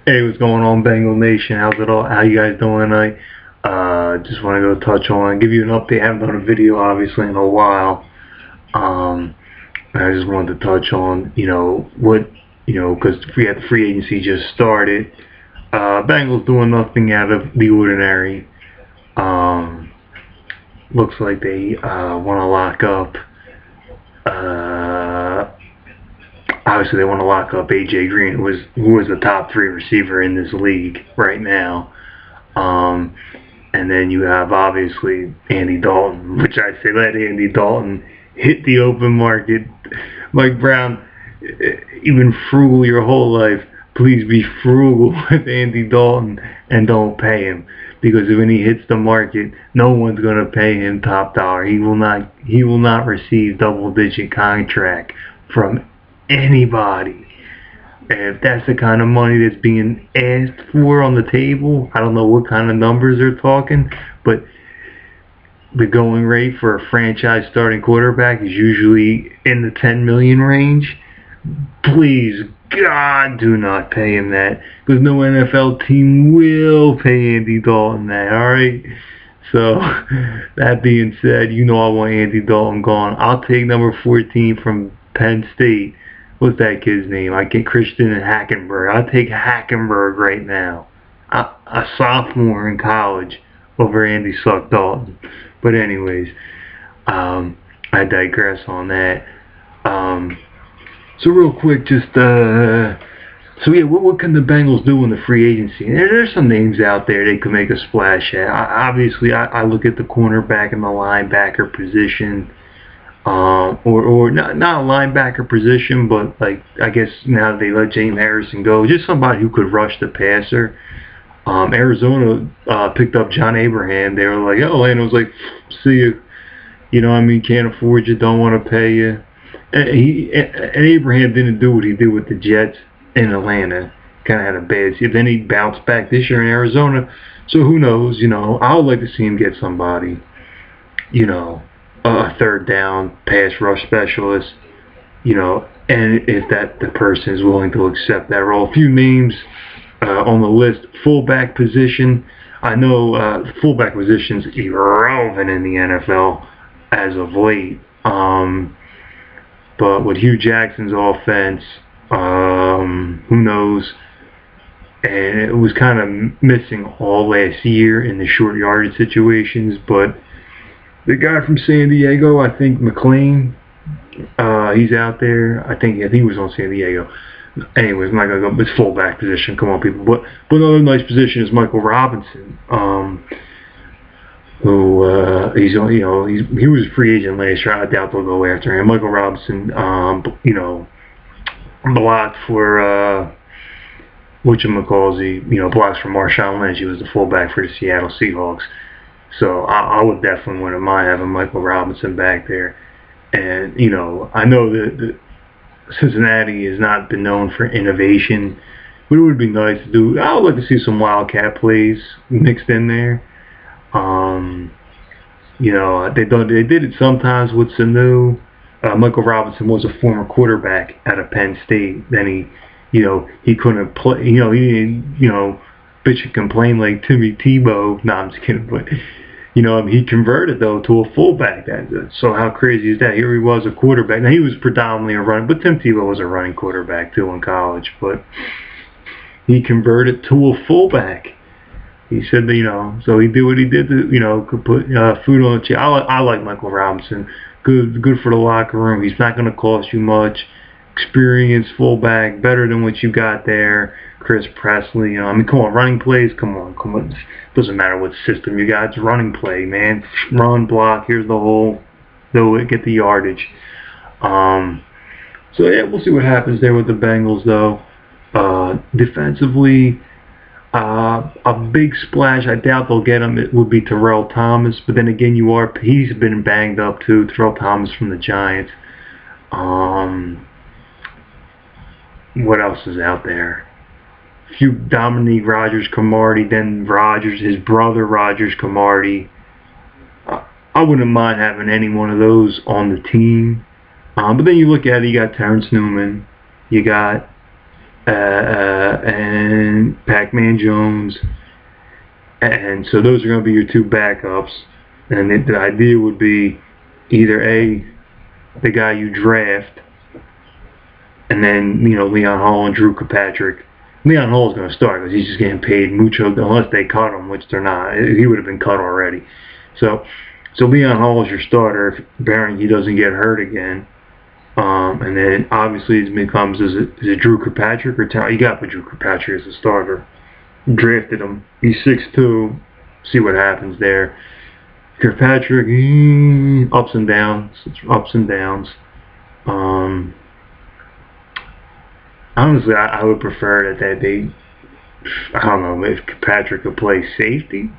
Hey, what's going on, Bengal Nation? How's it all? How you guys doing tonight? Just want to go touch on, give you an update. I haven't done a video obviously in a while. Um, I just wanted to touch on, because the free agency just started. Bengals doing nothing out of the ordinary. Um, Looks like they want to lock up. Uh, Obviously, they want to lock up AJ Green, who was the top 3 receiver in this league right now. Um, and then you have obviously Andy Dalton, which I say let Andy Dalton hit the open market. Mike Brown, you've been frugal your whole life. Please be frugal with Andy Dalton and don't pay him, because when he hits the market, no one's going to pay him top dollar. He will not. He will not receive double-digit contract from anybody. And if that's the kind of money that's being asked for on the table, I don't know what kind of numbers they're talking, but the going rate for a franchise starting quarterback is usually in the 10 million range. Please, God, do not pay him that, because no NFL team will pay Andy Dalton that, alright? So, that being said, I want Andy Dalton gone. I'll take number 14 from Penn State. What's that kid's name? I get Christian Hackenberg. I'll take Hackenberg right now. A sophomore in college over Andy Suck Dalton. But anyways, I digress on that. So real quick, what can the Bengals do in the free agency? There's some names out there they could make a splash at. I look at the cornerback and the linebacker position. Or not a linebacker position, but like I guess now they let James Harrison go, just somebody who could rush the passer. Arizona picked up John Abraham. They were like, oh, and it was like, see you, can't afford you, don't want to pay you. And Abraham didn't do what he did with the Jets in Atlanta. Kind of had a bad season. Then he bounced back this year in Arizona. So who knows? I would like to see him get somebody, a third down pass rush specialist, and if the person is willing to accept that role. A few names on the list. Fullback position. I know fullback position's irrelevant in the NFL as of late. But with Hugh Jackson's offense, who knows? And it was kind of missing all last year in the short yardage situations, but the guy from San Diego, I think McLean, he's out there. I think he was on San Diego. Anyways, I'm not gonna go. It's fullback position. Come on, people. But another nice position is Michael Robinson, who he was a free agent last year. I doubt they'll go after him. Michael Robinson, blocked for blocks for Marshawn Lynch. He was the fullback for the Seattle Seahawks. So I would definitely wouldn't mind having Michael Robinson back there. And, I know that Cincinnati has not been known for innovation, but it would be nice to do. I would like to see some Wildcat plays mixed in there. They did it sometimes with Sanu. Michael Robinson was a former quarterback out of Penn State. Then he couldn't play. He didn't, bitch and complain like Timmy Tebow. No, I'm just kidding, but he converted though to a fullback. So how crazy is that? Here he was a quarterback. Now he was predominantly a running, but Tim Tebow was a running quarterback too in college. But he converted to a fullback. He said that, so he did what he did to could put food on the chair. I like Michael Robinson. Good for the locker room. He's not going to cost you much. Experienced fullback, better than what you got there. Chris Presley, come on, running plays, come on. Doesn't matter what system you got, it's running play, man. Run, block, here's the hole, do it, get the yardage. So yeah, we'll see what happens there with the Bengals though. Defensively, a big splash, I doubt they'll get him, it would be Terrell Thomas, but then again, he's been banged up too, Terrell Thomas from the Giants. What else is out there? A few Dominique Rodgers-Cromartie, then his brother Rodgers-Cromartie. I wouldn't mind having any one of those on the team. But then you look at it, you got Terrence Newman, you got and Pac-Man Jones. And so those are going to be your two backups. And the idea would be either the guy you draft, and then, Leon Hall and Drew Kirkpatrick. Leon Hall is going to start because he's just getting paid mucho, unless they cut him, which they're not. He would have been cut already. So Leon Hall is your starter if barring he doesn't get hurt again. And then obviously it becomes, is it Drew Kirkpatrick or Tal? You got to put Drew Kirkpatrick as a starter. Drafted him. He's 6'2". See what happens there. Kirkpatrick, ups and downs. Honestly, I would prefer that they, I don't know, if Kirkpatrick could play safety.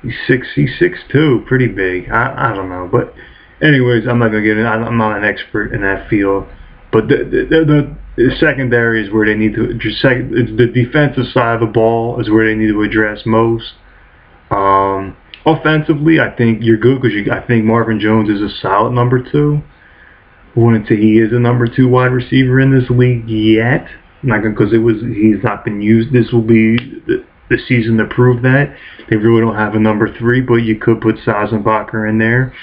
He's 6'2", pretty big. I don't know, but anyways, I'm not gonna get in. I'm not an expert in that field, but the secondary is where they need to. The defensive side of the ball is where they need to address most. Offensively, I think you're good because I think Marvin Jones is a solid number 2. I wouldn't say he is a number 2 wide receiver in this league yet. Because he's not been used. This will be the season to prove that. They really don't have a number 3, but you could put Sazenbacher in there.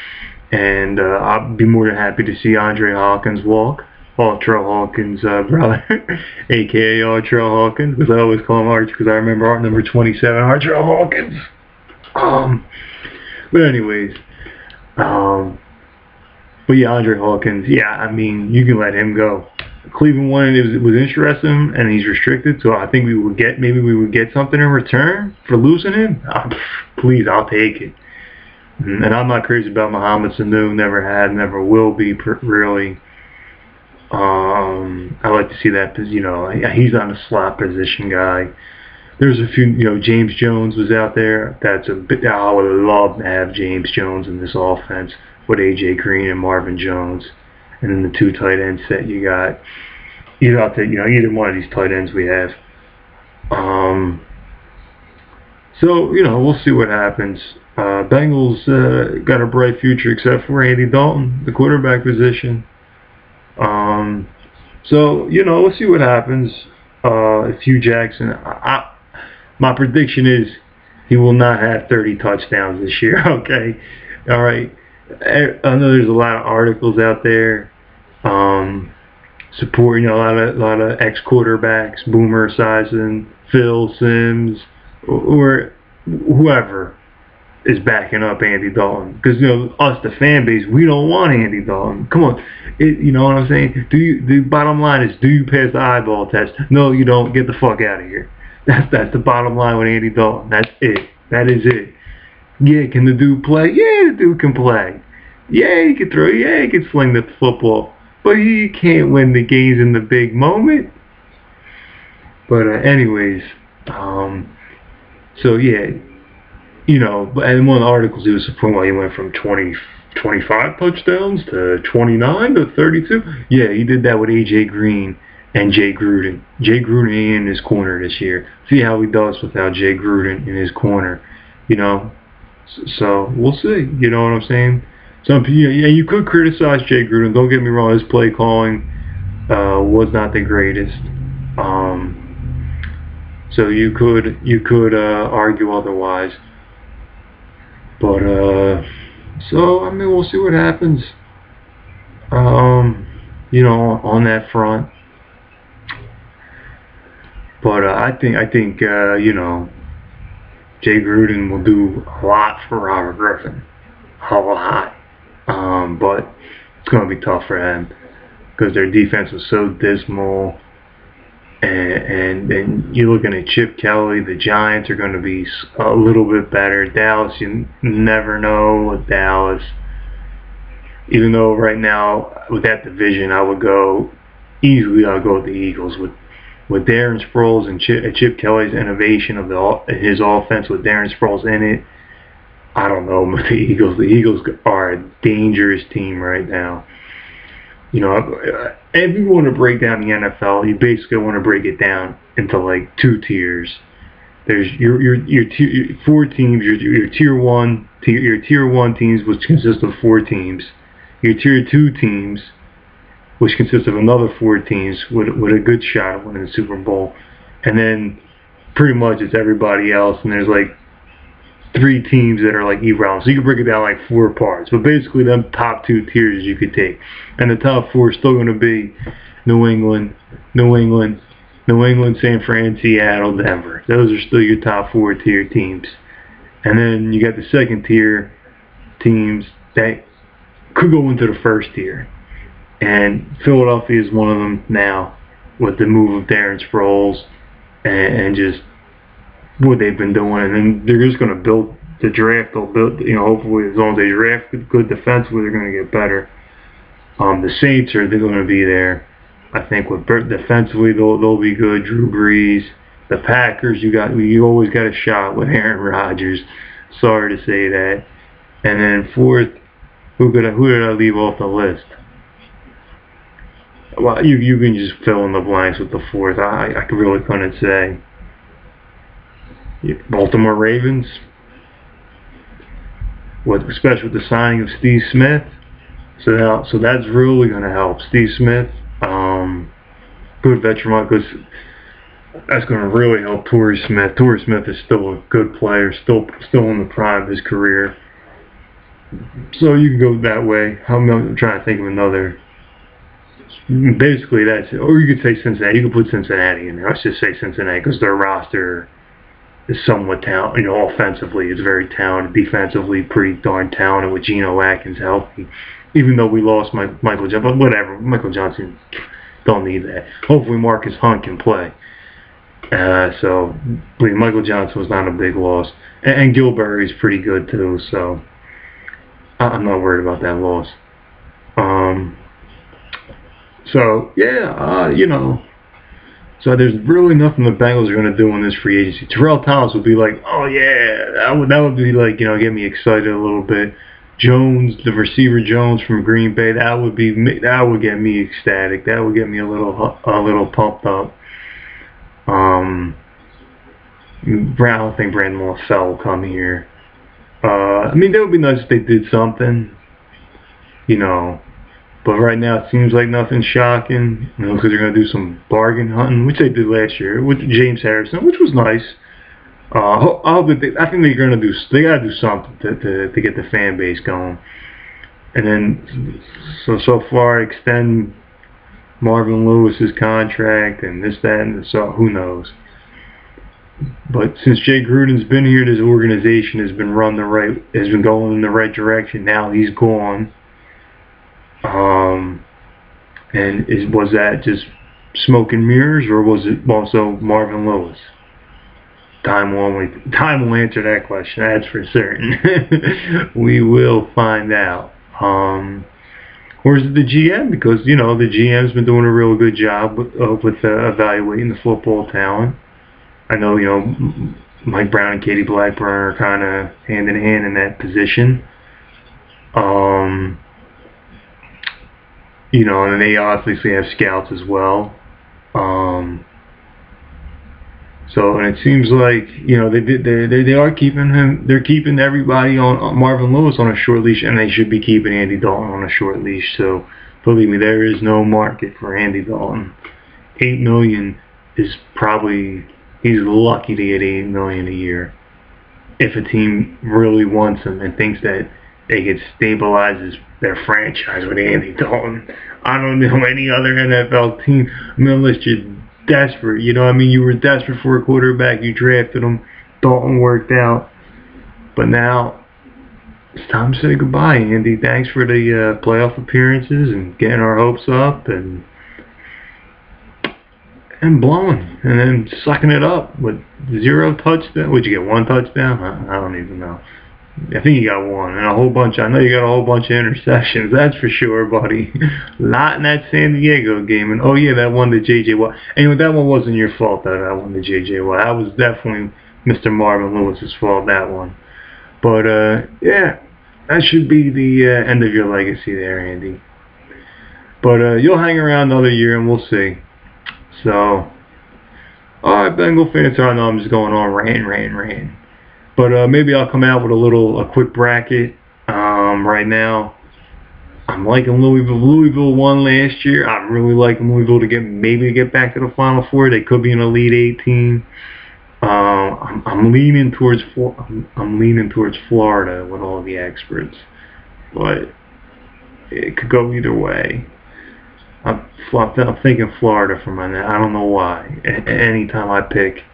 And I'll be more than happy to see Andre Hawkins walk. Artrell Hawkins' brother, a.k.a. Artrell Hawkins, because I always call him Arch, because I remember our number 27, Artrell Hawkins. But anyways, but yeah, Andre Hawkins, you can let him go. Cleveland wanted it was interesting, and he's restricted, so I think we would get something in return for losing him. Please, I'll take it. And I'm not crazy about Mohamed Sanu. Never had, never will be, really. I like to see that, because he's not a slot position guy. There's a few, James Jones was out there. I would love to have James Jones in this offense with A.J. Green and Marvin Jones. And then the 2 tight end set you got. Either one of these tight ends we have. So, we'll see what happens. Bengals got a bright future except for Andy Dalton, the quarterback position. So, we'll see what happens. Hugh Jackson, my prediction is he will not have 30 touchdowns this year, okay? All right. I know there's a lot of articles out there supporting a lot of ex-quarterbacks, Boomer Esiason, Phil Simms, or whoever is backing up Andy Dalton. Because, us, the fan base, we don't want Andy Dalton. Come on. You know what I'm saying? The bottom line is, do you pass the eyeball test? No, you don't. Get the fuck out of here. That's the bottom line with Andy Dalton. That's it. That is it. Yeah, can the dude play? Yeah, the dude can play. Yeah, he can throw. Yeah, he can sling the football. But he can't win the games in the big moment. But anyways, so yeah, and one of the articles he was supporting why he went from 25 touchdowns to 29 to 32. Yeah, he did that with A.J. Green and Jay Gruden. Jay Gruden ain't in his corner this year. See how he does without Jay Gruden in his corner, So we'll see. You know what I'm saying? You could criticize Jay Gruden. Don't get me wrong. His play calling was not the greatest. So you could argue otherwise. But we'll see what happens. On that front. But I think Jay Gruden will do a lot for Robert Griffin. A lot. But it's going to be tough for them because their defense was so dismal. And you're looking at Chip Kelly. The Giants are going to be a little bit better. Dallas, you never know with Dallas. Even though right now with that division, I'll go with the Eagles with Darren Sproles and Chip Kelly's innovation of his offense with Darren Sproles in it. I don't know with the Eagles. The Eagles are a dangerous team right now. If you want to break down the NFL, you basically want to break it down into like 2 tiers. There's your 4 teams. Your tier 1 teams, which consist of 4 teams. Your tier 2 teams, which consists of another 4 teams with a good shot of winning the Super Bowl. And then pretty much it's everybody else, and there's like 3 teams that are like irrelevant. So you can break it down like 4 parts. But basically, them top 2 tiers you could take. And the top 4 is still going to be New England, San Fran, Seattle, Denver. Those are still your top 4 tier teams. And then you got the second tier teams that could go into the first tier. And Philadelphia is one of them now, with the move of Darren Sproles and just what they've been doing. And then they're just going to build the draft. They'll build, hopefully as long as they draft good defensively, they're going to get better. The Saints they're going to be there. I think with defensively they'll be good. Drew Brees. The Packers, you always got a shot with Aaron Rodgers. Sorry to say that. And then fourth, who did I leave off the list? Well, you can just fill in the blanks with the fourth. I really couldn't say. Baltimore Ravens, especially with the signing of Steve Smith. So that's really going to help. Steve Smith, good veteran, because that's going to really help Torrey Smith. Torrey Smith is still a good player, still in the prime of his career. So you can go that way. I'm trying to think of another. Basically, that's it. Or you could say Cincinnati. You could put Cincinnati in there. Let's just say Cincinnati, because their roster is somewhat talented. Offensively, it's very talented. Defensively, pretty darn talented with Geno Atkins healthy. Even though we lost Michael Johnson, but whatever. Michael Johnson don't need that. Hopefully, Marcus Hunt can play. So Michael Johnson was not a big loss, and Gilberry's pretty good too. So I'm not worried about that loss. So yeah, So there's really nothing the Bengals are going to do in this free agency. Terrell Thomas would be like, oh yeah, that would be like, get me excited a little bit. Jones, the receiver Jones from Green Bay, that would get me ecstatic. That would get me a little pumped up. I don't think Brandon LaFell will come here. That would be nice if they did something, But right now it seems like nothing's shocking, because they're going to do some bargain hunting, which they did last year with James Harrison, which was nice. I think they're going to do. They got to do something to get the fan base going, and then so far extend Marvin Lewis's contract and this, that, and so who knows. But since Jay Gruden's been here, this organization has been going in the right direction. Now he's gone. And was that just smoke and mirrors, or was it also Marvin Lewis? Time will answer that question. That's for certain. We will find out. Or is it the GM? Because the GM's been doing a real good job with evaluating the football talent. I know Mike Brown and Katie Blackburn are kind of hand in hand in that position. And they obviously have scouts as well. And it seems like they are keeping him. They're keeping everybody on Marvin Lewis on a short leash, and they should be keeping Andy Dalton on a short leash. So believe me, there is no market for Andy Dalton. $8 million is probably, he's lucky to get $8 million a year if a team really wants him and thinks that they could stabilize their franchise with Andy Dalton. I don't know any other NFL team. Unless you're desperate, you were desperate for a quarterback, you drafted him, Dalton worked out, but now it's time to say goodbye, Andy. Thanks for the playoff appearances and getting our hopes up and blowing and then sucking it up with 0 touchdowns. Would you get 1 touchdown? I don't even know. I think you got 1 and a whole bunch. I know you got a whole bunch of interceptions. That's for sure, buddy. Not in that San Diego game. And oh yeah, that one to J.J. Watt. Anyway, that one wasn't your fault. That one to J.J. Watt. That was definitely Mr. Marvin Lewis's fault. That one. But yeah, that should be the end of your legacy there, Andy. But you'll hang around another year and we'll see. So, all right, Bengal fans. I know I'm just going on ranting. But maybe I'll come out with a quick bracket right now. I'm liking Louisville. Louisville won last year. I'm really liking Louisville to get back to the Final Four. They could be an Elite Eight team. I'm leaning towards Florida with all the experts, but it could go either way. I'm thinking Florida for my net. I don't know why. Anytime I pick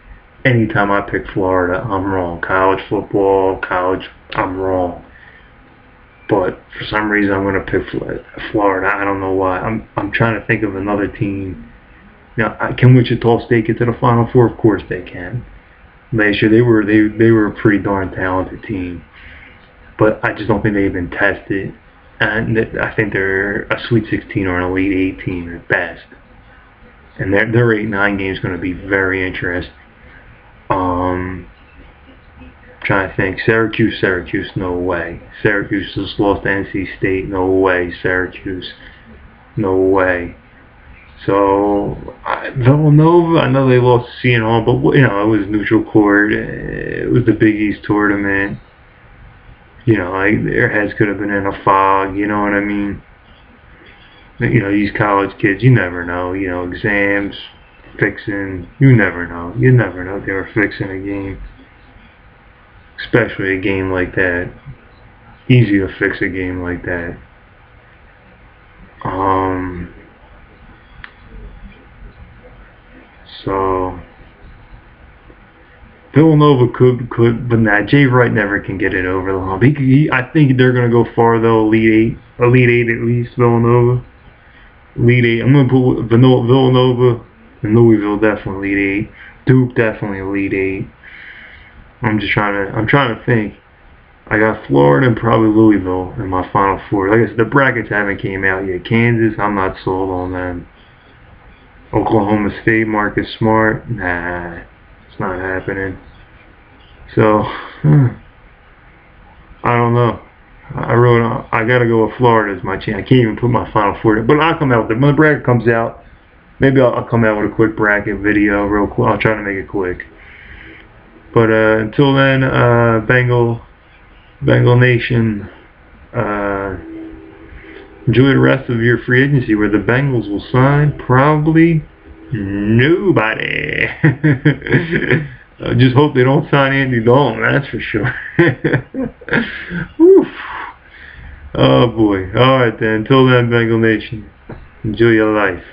Florida, I'm wrong. College football, I'm wrong. But for some reason, I'm going to pick Florida. I don't know why. I'm trying to think of another team. Now, can Wichita State get to the Final Four? Of course they can. Last year they were a pretty darn talented team, but I just don't think they've been tested. And I think they're a Sweet 16 or an Elite 8 team at best. And their 8-9 game is going to be very interesting. Trying to think. Syracuse, no way. Syracuse just lost to NC State, no way. Syracuse, no way. So Villanova, I know they lost to Seton, but it was neutral court. It was the Big East tournament. Their heads could have been in a fog. You know what I mean? These college kids, you never know. Exams, fixing. You never know. You never know if they were fixing a game. Especially a game like that. Easy to fix a game like that. So Villanova could, but nah, Jay Wright never can get it over the hump. I think they're gonna go far though. Elite Eight at least. Villanova, Elite Eight. I'm gonna put Villanova and Louisville definitely Elite Eight. Duke definitely Elite Eight. I'm trying to think. I got Florida and probably Louisville in my Final Four. Like I said, the brackets haven't came out yet. Kansas, I'm not sold on them. Oklahoma State, Marcus Smart, nah, it's not happening. So, I don't know. I gotta go with Florida as my chance. I can't even put my Final Four, but I'll come out with it. When the bracket comes out, maybe I'll come out with a quick bracket video real quick. I'll try to make it quick. But until then, Bengal Nation, enjoy the rest of your free agency where the Bengals will sign probably nobody. Just hope they don't sign Andy Dalton, that's for sure. Woof. Oh boy. Alright then, until then, Bengal Nation, enjoy your life.